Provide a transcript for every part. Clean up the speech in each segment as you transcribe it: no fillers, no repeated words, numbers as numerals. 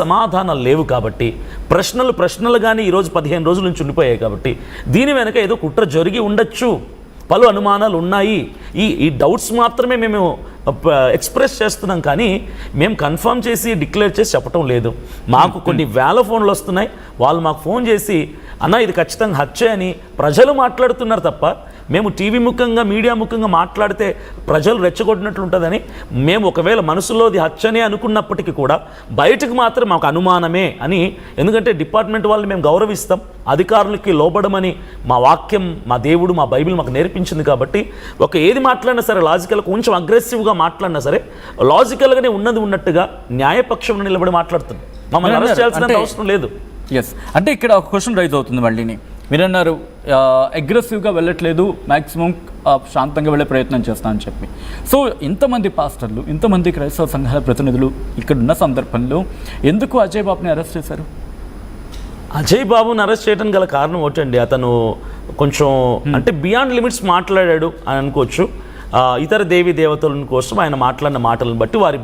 సమాధానాలు లేవు కాబట్టి ప్రశ్నలుగానే ఈరోజు 15 రోజుల నుంచి ఉండిపోయాయి కాబట్టి దీని వెనక ఏదో కుట్ర జరిగి ఉండొచ్చు, పలు అనుమానాలు ఉన్నాయి. ఈ డౌట్స్ మాత్రమే మేము ఎక్స్ప్రెస్ చేస్తున్నాం, కానీ మేము కన్ఫర్మ్ చేసి డిక్లేర్ చేసి చెప్పటం లేదు. మాకు కొన్ని వేల ఫోన్లు వస్తున్నాయి, వాళ్ళు మాకు ఫోన్ చేసి అన్న ఇది ఖచ్చితంగా హత్యే అని ప్రజలు మాట్లాడుతున్నారు తప్ప మేము టీవీ ముఖంగా మీడియా ముఖంగా మాట్లాడితే ప్రజలు రెచ్చగొట్టినట్లు ఉంటుందని మేము ఒకవేళ మనసులోది హత్యనే అనుకున్నప్పటికీ కూడా బయటకు మాత్రం మాకు అనుమానమే అని, ఎందుకంటే డిపార్ట్మెంట్ వాళ్ళని మేము గౌరవిస్తాం, అధికారులకి లోబడమని మా వాక్యం, మా దేవుడు, మా బైబిల్ మాకు నేర్పించింది. కాబట్టి ఏది మాట్లాడినా సరే లాజికల్గా కొంచెం అగ్రెసివ్గా మాట్లాడినా సరే లాజికల్గానే ఉన్నది ఉన్నట్టుగా న్యాయపక్షం నిలబడి మాట్లాడుతుంది. మమ్మల్ని అరెస్ట్ చేయాల్సిన అవసరం లేదు. ఎస్, అంటే ఇక్కడ ఒక క్వశ్చన్ రైజ్ అవుతుంది మళ్ళీని. మీరు అన్నారు అగ్రెసివ్గా వెళ్ళట్లేదు, మ్యాక్సిమం శాంతంగా వెళ్ళే ప్రయత్నం చేస్తానని చెప్పి. సో ఇంతమంది పాస్టర్లు, ఇంతమంది క్రైస్తవ సంఘాల ప్రతినిధులు ఇక్కడ ఉన్న సందర్భంలో ఎందుకు అజయ్ బాబుని అరెస్ట్ చేశారు? అజయ్ బాబుని అరెస్ట్ చేయడం గల కారణం ఒకటండి, అతను కొంచెం అంటే బియాండ్ లిమిట్స్ మాట్లాడాడు అని అనుకోవచ్చు. ఇతర దేవీ దేవతల కోసం ఆయన మాట్లాడిన మాటలను బట్టి వారి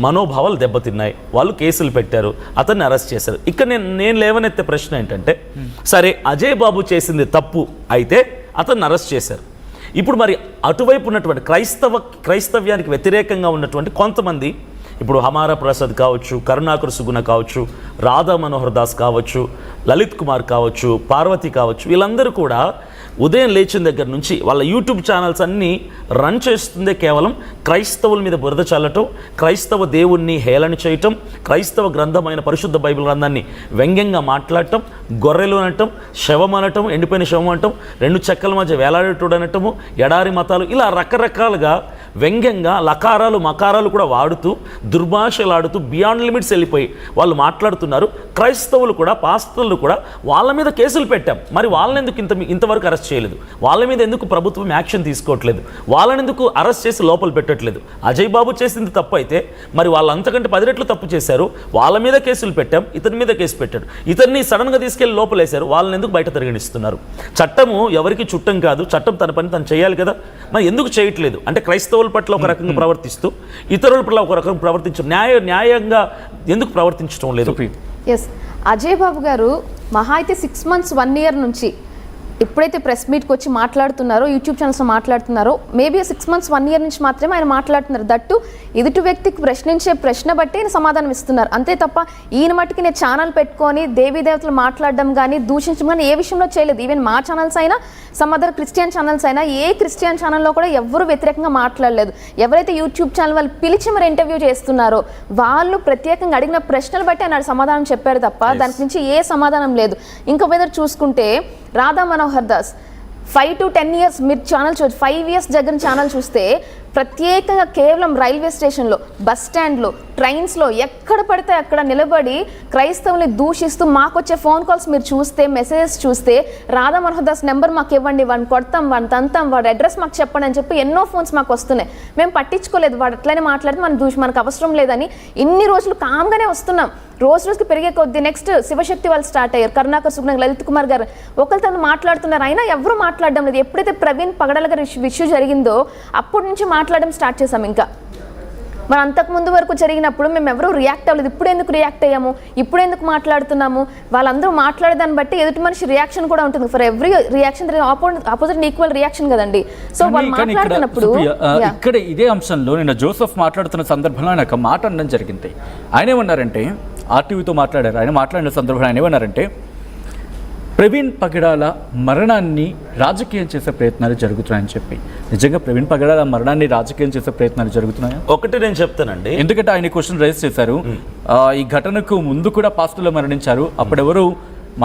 మనోభావాలు దెబ్బతిన్నాయి, వాళ్ళు కేసులు పెట్టారు, అతన్ని అరెస్ట్ చేశారు. ఇక్కడ నేను లేవనెత్తే ప్రశ్న ఏంటంటే, సరే అజయ్ బాబు చేసింది తప్పు అయితే అతన్ని అరెస్ట్ చేశారు. ఇప్పుడు మరి అటువైపు ఉన్నటువంటి క్రైస్తవ్యానికి వ్యతిరేకంగా ఉన్నటువంటి కొంతమంది, ఇప్పుడు హమారా ప్రసాద్ కావచ్చు, కరుణాకర్ సుగుణ కావచ్చు, రాధా మనోహర్ దాస్ కావచ్చు, లలిత్ కుమార్ కావచ్చు, పార్వతి కావచ్చు, వీళ్ళందరూ కూడా ఉదయం లేచిన దగ్గర నుంచి వాళ్ళ యూట్యూబ్ ఛానల్స్ అన్నీ రన్ చేస్తుందే కేవలం క్రైస్తవుల మీద బురద చల్లటం, క్రైస్తవ దేవుణ్ణి హేళన చేయటం, క్రైస్తవ గ్రంథమైన పరిశుద్ధ బైబిల్ గ్రంథాన్ని వ్యంగ్యంగా మాట్లాడటం, గొర్రెలు అనటం, శవం అనటం, ఎండిపోయిన శవం అనటం, 2 చెక్కల మధ్య వేలాడేటోడు అనటము, ఎడారి మతాలు, ఇలా రకరకాలుగా వ్యంగ్యంగా లకారాలు మకారాలు కూడా వాడుతూ దుర్భాషలాడుతూ బియాండ్ లిమిట్స్ వెళ్ళిపోయి వాళ్ళు మాట్లాడుతున్నారు. క్రైస్తవులు కూడా పాస్టర్లు కూడా వాళ్ళ మీద కేసులు పెట్టాం, మరి వాళ్ళని ఎందుకు ఇంతవరకు అరెస్ట్ చేయలేదు? వాళ్ళ మీద ఎందుకు ప్రభుత్వం యాక్షన్ తీసుకోవట్లేదు? వాళ్ళని ఎందుకు అరెస్ట్ చేసి లోపల పెట్టట్లేదు? అజయ్ బాబు చేసింది తప్పు అయితే మరి వాళ్ళంతకంటే 10 రెట్లు తప్పు చేశారు, వాళ్ళ మీద కేసులు పెట్టాం, ఇతని మీద కేసు పెట్టాడు, ఇతన్ని సడన్గా తీసుకెళ్లి లోపలేశారు, వాళ్ళని ఎందుకు బయట తిరగనిస్తున్నారు? చట్టము ఎవరికి చుట్టం కాదు, చట్టం తన పని తను చేయాలి కదా, మరి ఎందుకు చేయట్లేదు? అంటే క్రైస్తవుల పట్ల ఒక రకంగా ప్రవర్తిస్తూ ఇతరుల పట్ల ఒక రకంగా ప్రవర్తించడం న్యాయంగా ఎందుకు ప్రవర్తించడం లేదు? ఎస్, అజయ్ బాబు గారు మహా అయితే 6 months 1 year నుంచి ఎప్పుడైతే ప్రెస్ మీట్కి వచ్చి మాట్లాడుతున్నారో, యూట్యూబ్ ఛానల్స్లో మాట్లాడుతున్నారో, మేబీ 6 months 1 year నుంచి మాత్రమే ఆయన మాట్లాడుతున్నారు. దట్టు ఎదుటి వ్యక్తికి ప్రశ్నించే ప్రశ్న బట్టి ఆయన సమాధానం ఇస్తున్నారు, అంతే తప్ప ఈయన మట్టుకి నేను ఛానల్ పెట్టుకొని దేవీ దేవతలు మాట్లాడడం కానీ దూషించడం కానీ ఏ విషయంలో చేయలేదు. ఈవెన్ మా ఛానల్స్ అయినా, సమ్ అదర్ క్రిస్టియన్ ఛానల్స్ అయినా, ఏ క్రిస్టియన్ ఛానల్లో కూడా ఎవరు వ్యతిరేకంగా మాట్లాడలేదు. ఎవరైతే యూట్యూబ్ ఛానల్ వాళ్ళు పిలిచి మరి ఇంటర్వ్యూ చేస్తున్నారో వాళ్ళు ప్రత్యేకంగా అడిగిన ప్రశ్నలు బట్టి ఆయన సమాధానం చెప్పారు తప్ప దానికి నుంచి ఏ సమాధానం లేదు. ఇంకో మీద చూసుకుంటే రాధా మనోహర్ దాస్ 5 to 10 years మీరు ఛానల్ 5 years దగ్గర ఛానల్ చూస్తే ప్రత్యేకంగా కేవలం రైల్వే స్టేషన్లో, బస్ స్టాండ్లో, ట్రైన్స్లో ఎక్కడ పడితే అక్కడ నిలబడి క్రైస్తవుల్ని దూషిస్తూ మాకు వచ్చే ఫోన్ కాల్స్ మీరు చూస్తే, మెసేజెస్ చూస్తే, రాధా మనోహర్ దాస్ నెంబర్ మాకు ఇవ్వండి, వాడిని కొడతాం, వాడిని తంతాం, వాడి అడ్రస్ మాకు చెప్పండి అని చెప్పి ఎన్నో ఫోన్స్ మాకు వస్తున్నాయి. మేము పట్టించుకోలేదు, వాడు అట్లనే మాట్లాడితే మనకు అవసరం లేదని ఇన్ని రోజులు కామ్గానే వస్తున్నాం. రోజుకి పెరిగే కొద్దీ నెక్స్ట్ శివశక్తి వాళ్ళు స్టార్ట్ అయ్యారు, కరుణాకర్ సుగుణ, లలిత్ కుమార్ గారు ఒకరితో మాట్లాడుతున్నారు, అయినా ఎవరు మాట్లాడడం లేదు. ఎప్పుడైతే ప్రవీణ్ పగడాల గారి ఇష్యూ జరిగిందో అప్పటి నుంచి మాట్లాడడం స్టార్ట్ చేసాం. ఇంకా మరి అంతకుముందు వరకు జరిగినప్పుడు మేము ఎవరూ రియాక్ట్ అవ్వలేదు. ఇప్పుడు ఎందుకు రియాక్ట్ అయ్యాము, ఇప్పుడు ఎందుకు మాట్లాడుతున్నాము? వాళ్ళందరూ మాట్లాడేదాన్ని బట్టి ఎదుటి మనిషి రియాక్షన్ కూడా ఉంటుంది. For every reaction opposite equal reaction కదండి. సో వాళ్ళు మాట్లాడుతున్నప్పుడు ఇక్కడ ఇదే అంశంలో నిన్న జోసెఫ్ మాట్లాడుతున్న సందర్భంలో నాకు ఒక మాట అనడం జరిగింది. ఆయన ఏమన్నారంటే, ఆర్టీవీతో మాట్లాడారు, ఆయన మాట్లాడిన సందర్భంలో ఆయన ఏమన్నారంటే, ప్రవీణ్ పగడాల మరణాన్ని రాజకీయం చేసే ప్రయత్నాలు జరుగుతున్నాయని చెప్పి. నిజంగా ప్రవీణ్ పగడాల మరణాన్ని రాజకీయం చేసే ప్రయత్నాలు జరుగుతున్నాయా? ఒకటి నేను చెప్తానండి, ఎందుకంటే ఆయన క్వశ్చన్ రైజ్ చేశారు. ఈ ఘటనకు ముందు కూడా పాస్టర్లు మరణించారు, అప్పుడెవరు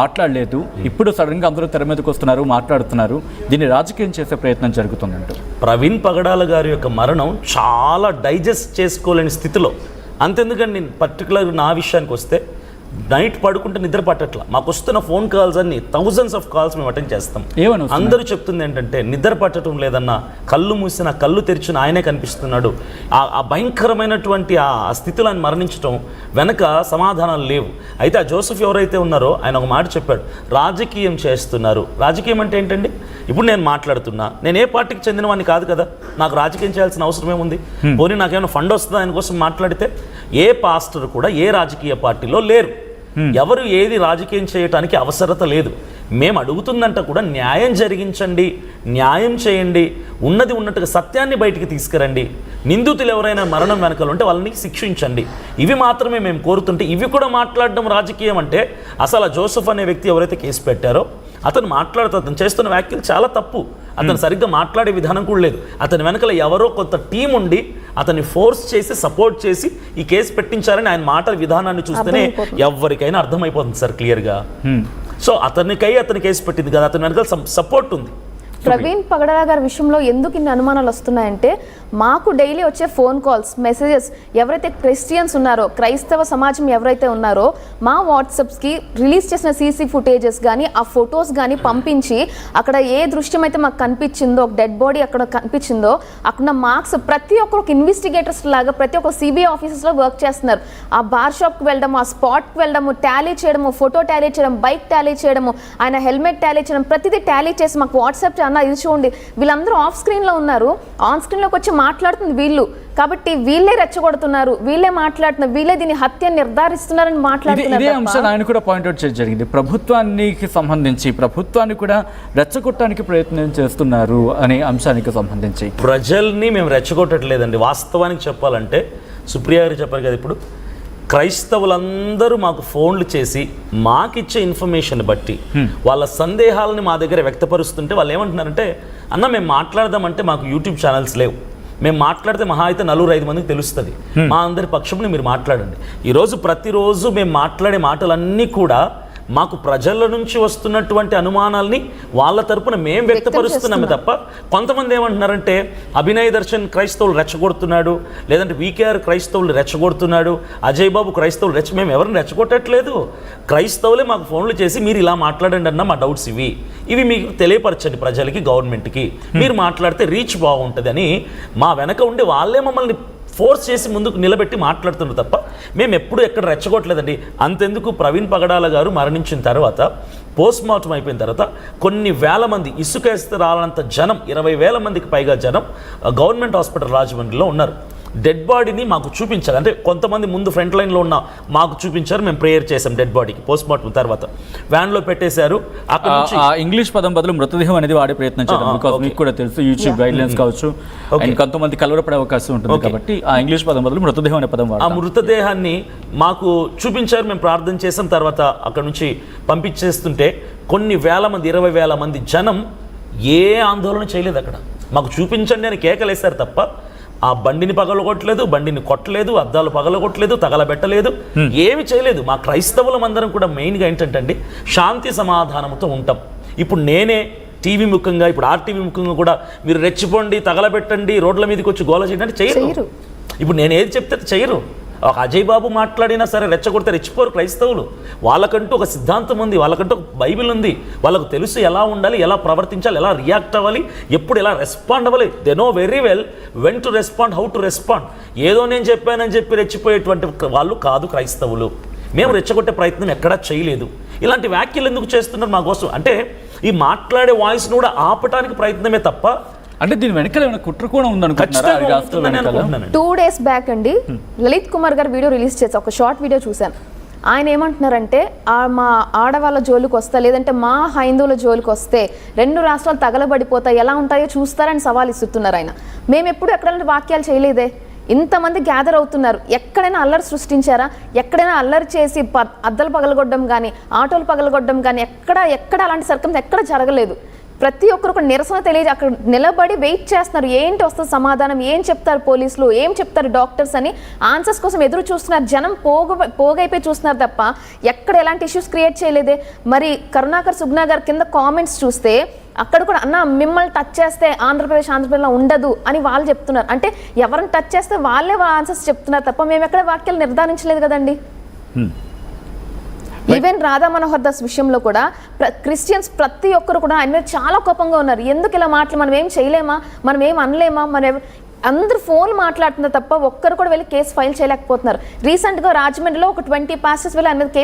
మాట్లాడలేదు, ఇప్పుడు సడన్గా అందరూ తెర మీదకి వస్తున్నారు, మాట్లాడుతున్నారు, దీన్ని రాజకీయం చేసే ప్రయత్నం జరుగుతుందంటూ. ప్రవీణ్ పగడాల గారి యొక్క మరణం చాలా డైజెస్ట్ చేసుకోలేని స్థితిలో, అంతెందుకండి నేను పర్టికులర్ నా విషయానికి వస్తే నైట్ పడుకుంటే నిద్ర పట్టట్లా. మాకు వస్తున్న ఫోన్ కాల్స్ అన్ని థౌజండ్స్ ఆఫ్ కాల్స్ మేము అటెండ్ చేస్తాం. అందరూ చెప్తుంది ఏంటంటే నిద్ర పట్టడం లేదన్నా, కళ్ళు మూసిన కళ్ళు తెరిచిన ఆయనే కనిపిస్తున్నాడు. ఆ భయంకరమైనటువంటి ఆ స్థితిలో ఆయన మరణించడం వెనక సమాధానాలు లేవు. అయితే ఆ జోసెఫ్ ఎవరైతే ఉన్నారో ఆయన ఒక మాట చెప్పాడు, రాజకీయం చేస్తున్నారు. రాజకీయం అంటే ఏంటండి? ఇప్పుడు నేను మాట్లాడుతున్నా, నేను ఏ పార్టీకి చెందిన వాడిని కాదు కదా, నాకు రాజకీయం చేయాల్సిన అవసరం ఏముంది? పోనీ నాకేమైనా ఫండ్ వస్తుందా ఆయన కోసం మాట్లాడితే? ఏ పాస్టర్ కూడా ఏ రాజకీయ పార్టీలో లేరు. ఎవరు ఏది రాజకీయం చేయటానికి అవసరత లేదు. మేము అడుగుతుందంట కూడా న్యాయం జరిగించండి, న్యాయం చేయండి, ఉన్నది ఉన్నట్టుగా సత్యాన్ని బయటికి తీసుకురండి, నిందితులు ఎవరైనా మరణం వెనకలు ఉంటే వాళ్ళని శిక్షించండి. ఇవి మాత్రమే మేము కోరుతుంటే ఇవి కూడా మాట్లాడడం రాజకీయం అంటే అసలు జోసెఫ్ అనే వ్యక్తి ఎవరైతే కేసు పెట్టారో అతను అతను చేస్తున్న వ్యాఖ్యలు చాలా తప్పు. అతను సరిగ్గా మాట్లాడే విధానం కూడా లేదు. అతని వెనకల ఎవరో కొంత టీం ఉండి అతన్ని ఫోర్స్ చేసి సపోర్ట్ చేసి ఈ కేసు పెట్టించారని ఆయన మాటల విధానాన్ని చూస్తేనే ఎవరికైనా అర్థమైపోతుంది సార్ క్లియర్గా. సో అతని కేసు పెట్టింది కదా, అతని వెనకాల సపోర్ట్ ఉంది. ప్రవీణ్ పగడాల గారి విషయంలో ఎందుకు ఇన్ని అనుమానాలు వస్తున్నాయంటే మాకు డైలీ వచ్చే ఫోన్ కాల్స్, మెసేజెస్, ఎవరైతే క్రిస్టియన్స్ ఉన్నారో, క్రైస్తవ సమాజం ఎవరైతే ఉన్నారో మా వాట్సాప్స్కి రిలీజ్ చేసిన సీసీ ఫుటేజెస్ కానీ ఆ ఫొటోస్ కానీ పంపించి అక్కడ ఏ దృశ్యం అయితే మాకు కనిపించిందో, ఒక డెడ్ బాడీ అక్కడ కనిపించిందో అక్కడ మార్క్స్ ప్రతి ఒక్కరు ఇన్వెస్టిగేటర్స్ లాగా ప్రతి ఒక్క సిబిఐ ఆఫీసెస్లో వర్క్ చేస్తున్నారు. ఆ బార్ షాప్కి వెళ్ళడము, ఆ స్పాట్కి వెళ్ళడము, టాలీ చేయడము, ఫోటో టాలీ చేయడం, బైక్ టాలీ చేయడము, ఆయన హెల్మెట్ టాలీ చేయడం, ప్రతిదీ టాలీ చేసి మాకు వాట్సాప్ ఇది చూడండి. వీళ్ళందరూ ఆఫ్ స్క్రీన్లో ఉన్నారు, ఆన్ స్క్రీన్లోకి వచ్చి మాట్లాడుతుంది వీళ్ళు. కాబట్టి వీళ్ళే రెచ్చగొడుతున్నారు, వీళ్ళే మాట్లాడుతున్నారు, వీళ్ళే దీన్ని హత్య నిర్ధారిస్తున్నారని మాట్లాడుతున్నారు. ఇదే అంశాన్ని ఆయన కూడా పాయింట్అవుట్ చేయడం జరిగింది. ప్రభుత్వానికి సంబంధించి ప్రభుత్వాన్ని కూడా రెచ్చగొట్టడానికి ప్రయత్నం చేస్తున్నారు అనే అంశానికి సంబంధించి ప్రజల్ని మేము రెచ్చగొట్టట్లేదండి. వాస్తవానికి చెప్పాలంటే సుప్రియ గారు చెప్పారు కదా, ఇప్పుడు క్రైస్తవులందరూ మాకు ఫోన్లు చేసి మాకిచ్చే ఇన్ఫర్మేషన్ బట్టి వాళ్ళ సందేహాలని మా దగ్గర వ్యక్తపరుస్తుంటే వాళ్ళు ఏమంటున్నారంటే, అన్న మేము మాట్లాడదామంటే మాకు యూట్యూబ్ ఛానల్స్ లేవు, మేము మాట్లాడితే మహా అయితే 4-5 మందికి తెలుస్తుంది, మా అందరి పక్షంని మీరు మాట్లాడండి. ఈరోజు ప్రతిరోజు మేము మాట్లాడే మాటలన్నీ కూడా మాకు ప్రజల నుంచి వస్తున్నటువంటి అనుమానాల్ని వాళ్ళ తరపున మేము వ్యక్తపరుస్తున్నామే తప్ప కొంతమంది ఏమంటున్నారంటే అభినయ్ దర్శన్ క్రైస్తవులు రెచ్చగొడుతున్నాడు, లేదంటే వీకేఆర్ క్రైస్తవులు రెచ్చగొడుతున్నాడు, అజయ్ బాబు క్రైస్తవులు మేము ఎవరిని రెచ్చగొట్టట్లేదు. క్రైస్తవులే మాకు ఫోన్లు చేసి మీరు ఇలా మాట్లాడండి అన్న మా డౌట్స్ ఇవి మీకు తెలియపరచండి ప్రజలకి, గవర్నమెంట్కి, మీరు మాట్లాడితే రీచ్ బాగుంటుంది అని మా వెనక ఉండి వాళ్ళే మమ్మల్ని ఫోర్స్ చేసి ముందుకు నిలబెట్టి మాట్లాడుతున్నారు తప్ప మేము ఎప్పుడు ఎక్కడ రెచ్చగొట్టలేదండి. అంతెందుకు ప్రవీణ్ పగడాల గారు మరణించిన తర్వాత పోస్ట్ మార్టం అయిపోయిన తర్వాత కొన్ని వేల మంది ఇసుకేస్తే రాలంత జనం, 20,000 మందికి పైగా జనం గవర్నమెంట్ హాస్పిటల్ రాజమండ్రిలో ఉన్నారు. డెడ్ బాడీని మాకు చూపించారు, అంటే కొంతమంది ముందు ఫ్రంట్ లైన్లో ఉన్న మాకు చూపించారు, మేము ప్రేయర్ చేసాం డెడ్ బాడీకి పోస్ట్ మార్టం తర్వాత వ్యాన్లో పెట్టేశారు. అక్కడ నుంచి ఇంగ్లీష్ పదం బదులు మృతదేహం అనేది వాడే ప్రయత్నం చేద్దాం. బికాజ్ మీకు కూడా తెలుసు యూట్యూబ్ గైడ్ లైన్స్ కావచ్చు, కొంతమంది కలవరపడే అవకాశం ఉంటుంది కాబట్టి ఆ ఇంగ్లీష్ పదం బదులు మృతదేహం అనే పదం ఆ మృతదేహాన్ని మాకు చూపించారు, మేము ప్రార్థన చేసాం. తర్వాత అక్కడ నుంచి పంపించేస్తుంటే కొన్ని వేల మంది, 20,000 మంది జనం ఏ ఆందోళన చేయలేదు. అక్కడ మాకు చూపించండి అని కేకలేశారు తప్ప ఆ బండిని పగలగొట్టలేదు, బండిని కొట్టలేదు, అద్దాలు పగలగొట్టలేదు, తగలబెట్టలేదు, ఏమి చేయలేదు. మా క్రైస్తవులం అందరం కూడా మెయిన్గా ఏంటంటే అండి శాంతి సమాధానంతో ఉంటాం. ఇప్పుడు నేనే టీవీ ముఖంగా, ఇప్పుడు ఆర్టీవీ ముఖంగా కూడా మీరు రెచ్చిపోండి, తగలబెట్టండి, రోడ్ల మీదకి వచ్చి గోల చేయండి అంటే చేయరు. ఇప్పుడు నేను ఏది చెప్తే చేయరు. ఒక అజయ్ బాబు మాట్లాడినా సరే రెచ్చగొడితే రెచ్చిపోరు క్రైస్తవులు. వాళ్ళకంటూ ఒక సిద్ధాంతం ఉంది, వాళ్ళకంటూ ఒక బైబిల్ ఉంది, వాళ్ళకు తెలుసు ఎలా ఉండాలి, ఎలా ప్రవర్తించాలి, ఎలా రియాక్ట్ అవ్వాలి, ఎప్పుడు ఎలా రెస్పాండ్ అవ్వాలి. They know very well when to respond, how to respond. ఏదో నేను చెప్పానని చెప్పి రెచ్చిపోయేటువంటి వాళ్ళు కాదు క్రైస్తవులు. మేము రెచ్చగొట్టే ప్రయత్నం ఎక్కడా చేయలేదు. ఇలాంటి వ్యాఖ్యలు ఎందుకు చేస్తున్నారు మా కోసం అంటే ఈ మాట్లాడే వాయిస్ను కూడా ఆపటానికి ప్రయత్నమే తప్ప అంటే దీని వెనకాల ఏమైనా కుట్ర కూడా ఉందనుకుంటున్నారా? 2 days బ్యాక్ అండి లలిత్ కుమార్ గారు వీడియో రిలీజ్ చేసి ఒక షార్ట్ వీడియో చూశాను. ఆయన ఏమంటున్నారంటే మా ఆడవాళ్ళ జోలికి వస్తా, లేదంటే మా హైందువుల జోలికి వస్తే 2 రాష్ట్రాలు తగలబడిపోతాయి, ఎలా ఉంటాయో చూస్తారని సవాల్ ఇస్తున్నారు ఆయన. మేము ఎప్పుడు ఎక్కడైనా వాక్యాలు చేయలేదే. ఇంతమంది గ్యాదర్ అవుతున్నారు, ఎక్కడైనా అల్లరి సృష్టించారా? ఎక్కడైనా అల్లరి చేసి అద్దలు పగలగొట్టడం కానీ, ఆటోలు పగలగొట్టడం కానీ ఎక్కడ అలాంటి సర్కమ్స్ ఎక్కడ జరగలేదు. ప్రతి ఒక్కరు ఒక నిరసన తెలియజే అక్కడ నిలబడి వెయిట్ చేస్తున్నారు. ఏంటి వస్తుంది సమాధానం, ఏం చెప్తారు పోలీసులు, ఏం చెప్తారు డాక్టర్స్ అని ఆన్సర్స్ కోసం ఎదురు చూస్తున్నారు. జనం పోగైపోయి చూస్తున్నారు తప్ప ఎక్కడ ఎలాంటి ఇష్యూస్ క్రియేట్ చేయలేదే. మరి కరుణాకర్ సుగ్నా గారి కింద కామెంట్స్ చూస్తే అక్కడ కూడా అన్న మిమ్మల్ని టచ్ చేస్తే ఆంధ్రప్రదేశ్లో ఉండదు అని వాళ్ళు చెప్తున్నారు. అంటే ఎవరిని టచ్ చేస్తే వాళ్ళే ఆన్సర్స్ చెప్తున్నారు తప్ప మేము ఎక్కడ వాక్యాలు నిర్ధారించలేదు కదండి. ఈవెన్ రాధా మనోహర్ దాస్ విషయంలో కూడా క్రిస్టియన్స్ ప్రతి ఒక్కరు కూడా ఆయన మీద చాలా కోపంగా ఉన్నారు. ఎందుకు ఇలా మనం ఏం చేయలేమా, మనం ఏం అనలేమా, అందరు ఫోన్ మాట్లాడుతున్నారు తప్ప ఒక్కరు కూడా వెళ్ళి కేసు ఫైల్ చేయలేకపోతున్నారు. రీసెంట్గా రాజమండ్రిలో ఒక 20 పాస్టర్స్ వెళ్ళి ఆయన మీద